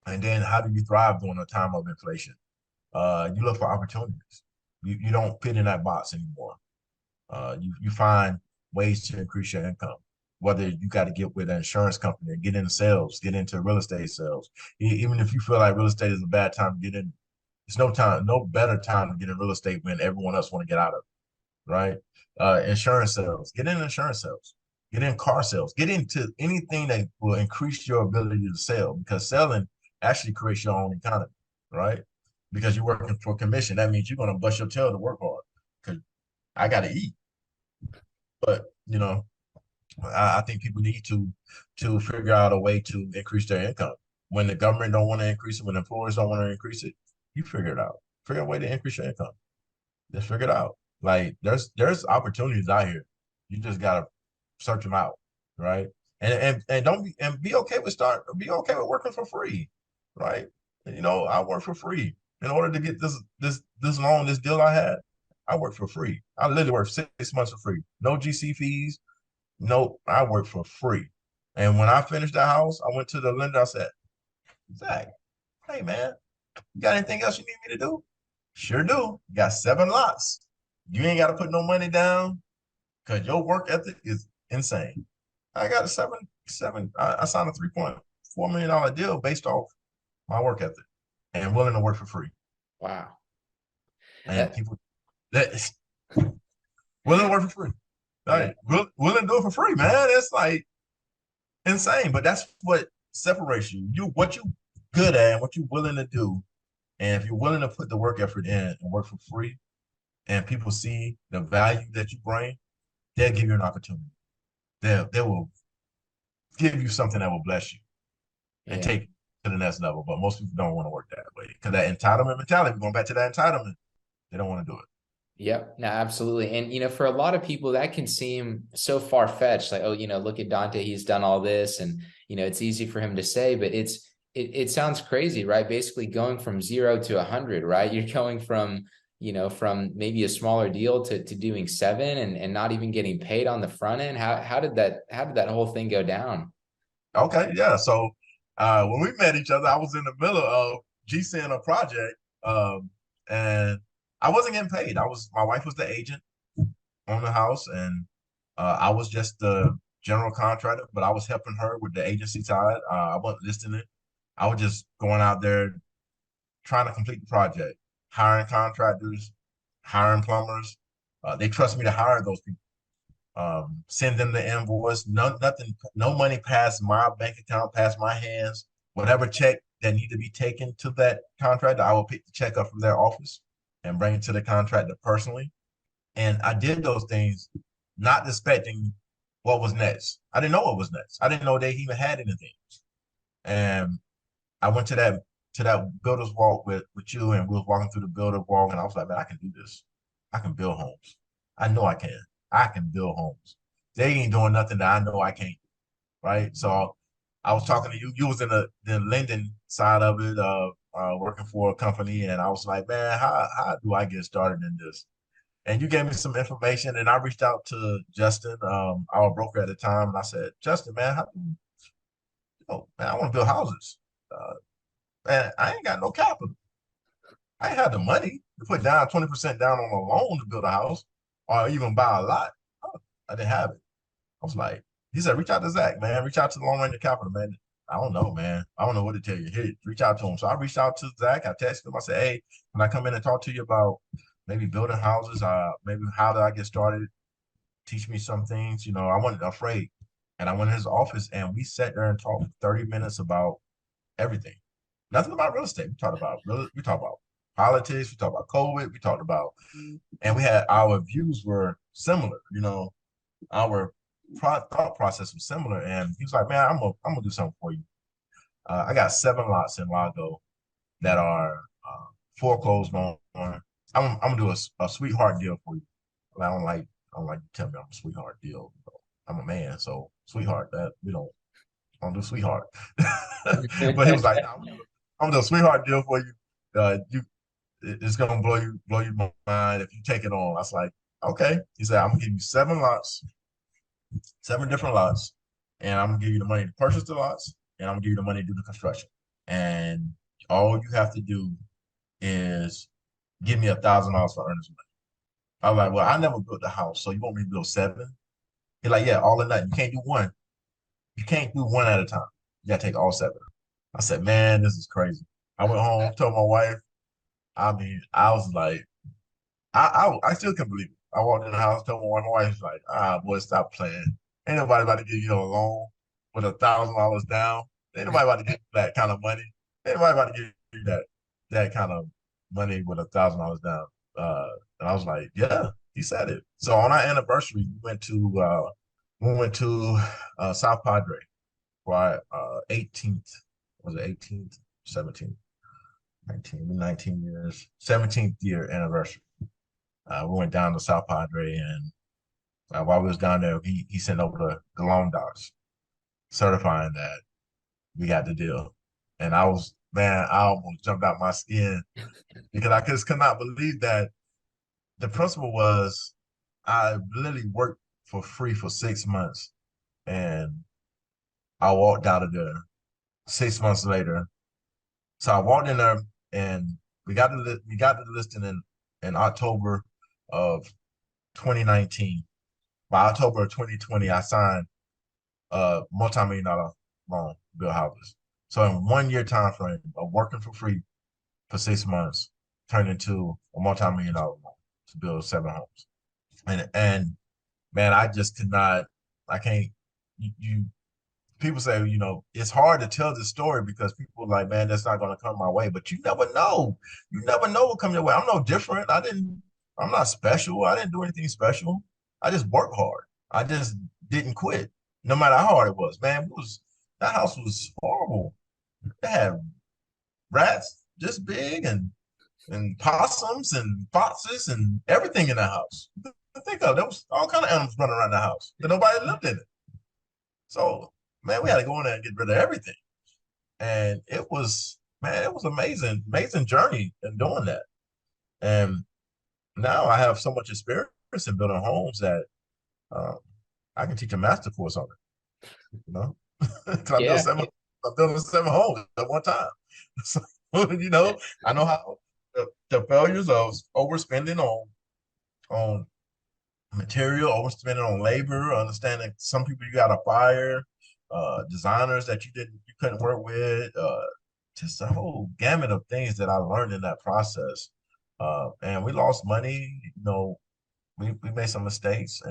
And then how do you thrive during a time of inflation? You look for opportunities. You don't fit in that box anymore. You find ways to increase your income. Whether you got to get with an insurance company and get into sales, get into real estate sales. Even if you feel like real estate is a bad time to get in, it's no better time to get in real estate when everyone else want to get out of it, right? Insurance sales, get in insurance sales, get in car sales, get into anything that will increase your ability to sell because selling actually creates your own economy, right? Because you're working for commission. That means you're going to bust your tail to work hard because I got to eat. But I think people need to figure out a way to increase their income. When the government don't want to increase it, when employers don't want to increase it, you figure it out. Figure out a way to increase your income. Just figure it out. Like there's opportunities out here. You just gotta search them out, right? And don't be okay with be okay with working for free, right? I work for free in order to get this loan, this deal I had. I work for free. I literally worked 6 months for free. No GC fees. No, I work for free. And when I finished the house, I went to the lender. I said, Zach, hey man, you got anything else you need me to do? Sure do. You got 7 lots. You ain't got to put no money down because your work ethic is insane. I got a I signed a $3.4 million deal based off my work ethic and willing to work for free. Wow. And That, people that willing to work for free. yeah. Like, willing to do it for free, man. It's like insane. But that's what separates you. What you good at and what you willing to do. And if you're willing to put the work effort in and work for free, and people see the value that you bring, they'll give you an opportunity. They will give you something that will bless you and Yeah. take you to the next level. But most people don't want to work that way because that entitlement mentality, going back to that entitlement, they don't want to do it. Yep. No, absolutely. And, for a lot of people, that can seem so far fetched. Like, oh, look at Dante, he's done all this. And, it's easy for him to say, but it sounds crazy, right? Basically going from 0 to 100, right? You're going from maybe a smaller deal to doing 7 and not even getting paid on the front end. How did that whole thing go down? Okay, yeah. So when we met each other, I was in the middle of GCing a project, and I wasn't getting paid. My wife was the agent on the house, and I was just the general contractor, but I was helping her with the agency side. I wasn't listing it. I was just going out there trying to complete the project, hiring contractors, hiring plumbers. They trust me to hire those people. Send them the invoice. Nothing, no money passed my bank account, past my hands. Whatever check that need to be taken to that contractor, I will pick the check up from their office and bring it to the contractor personally. And I did those things not expecting what was next. I didn't know what was next. I didn't know they even had anything. And I went to that builder's walk with you, and we was walking through the builder walk, and I was like, man, I can do this. I can build homes. I know I can. I can build homes. They ain't doing nothing that I know I can't, right? So I was talking to you. You was in the lending side of it, working for a company, and I was like, man, how do I get started in this? And you gave me some information, and I reached out to Justin, our broker at the time, and I said, Justin, man, man, I want to build houses. Uh, Man, I ain't got no capital. I ain't had the money to put down 20% down on a loan to build a house or even buy a lot. I didn't have it. I was like, he said, reach out to Zach, man. Reach out to the Long Ranger Capital, man. I don't know, man. I don't know what to tell you. Here, reach out to him. So I reached out to Zach. I texted him. I said, hey, can I come in and talk to you about maybe building houses? Maybe how do I get started? Teach me some things. I wasn't afraid. And I went in his office and we sat there and talked for 30 minutes about everything. Nothing about real estate. We talked about politics. We talked about COVID. We talked about, and we had our views were similar. Our thought process was similar. And he was like, "Man, I'm gonna do something for you. I got 7 lots in Lago that are foreclosed on. I'm gonna do a sweetheart deal for you. I don't like to tell me I'm a sweetheart deal. I'm a man, so sweetheart that we don't do sweetheart. But he was like, nah, I'm gonna do a sweetheart deal for you. It's gonna blow your mind if you take it on. I was like, okay. He said, I'm gonna give you 7 lots, 7 different lots, and I'm gonna give you the money to purchase the lots, and I'm gonna give you the money to do the construction. and all you have to do is give me $1,000 for earnest money. I was like, well, I never built a house, so you want me to build seven? He's like, yeah, all or nothing. You can't do one. You can't do one at a time. You gotta take all seven. I said, man, this is crazy. I went home, told my wife. I mean, I was like, I still can't believe it. I walked in the house, told my wife, was like, boy, stop playing. Ain't nobody about to give you a loan with $1,000 down. Ain't nobody about to give you that kind of money. Ain't nobody about to give you that kind of money with $1,000 down. And I was like, yeah, he said it. So on our anniversary, we went to South Padre for our 18th. Was it 18th, 17th, 19 years, 17th year anniversary. We went down to South Padre, and while we was down there, he sent over the loan docs certifying that we got the deal. And I was, man, I almost jumped out my skin because I just could not believe that the principle was I literally worked for free for 6 months, and I walked out of there 6 months later. So I walked in there, and we got the listing in October of 2019. By October of 2020, I signed a multi-million dollar loan to build houses. So in 1 year time frame of working for free for 6 months, turned into a multi-million dollar loan to build seven homes. And man, I just could not. I can't. You people say, it's hard to tell this story because people are like, man, that's not going to come my way. But you never know. You never know what come your way. I'm no different. I'm not special. I didn't do anything special. I just worked hard. I just didn't quit, no matter how hard it was. Man, that house was horrible. It had rats this big and possums and foxes and everything in the house. Think of it. There was all kind of animals running around the house, but nobody lived in it. So, man, we had to go in there and get rid of everything. And it was amazing, amazing journey in doing that. And now I have so much experience in building homes that um, I can teach a master course on it. You know, 'cause Yeah. I'm building seven homes at one time. So, I know how the failures of overspending on material, overspending on labor, understanding some people you got to fire, designers that you couldn't work with, just a whole gamut of things that I learned in that process. And we lost money, we made some mistakes,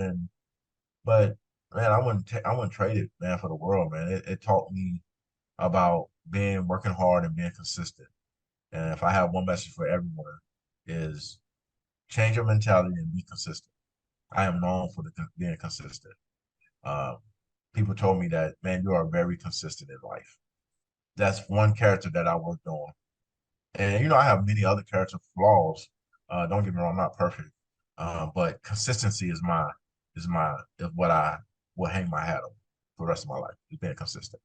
but man, I wouldn't trade it, man, for the world, man. It taught me about working hard and being consistent. And if I have one message for everyone, is change your mentality and be consistent. I am known for being consistent. Um, People told me that, man, you are very consistent in life. That's one character that I worked on. And I have many other character flaws. Don't get me wrong, I'm not perfect. But consistency is what I will hang my hat on for the rest of my life, is being consistent.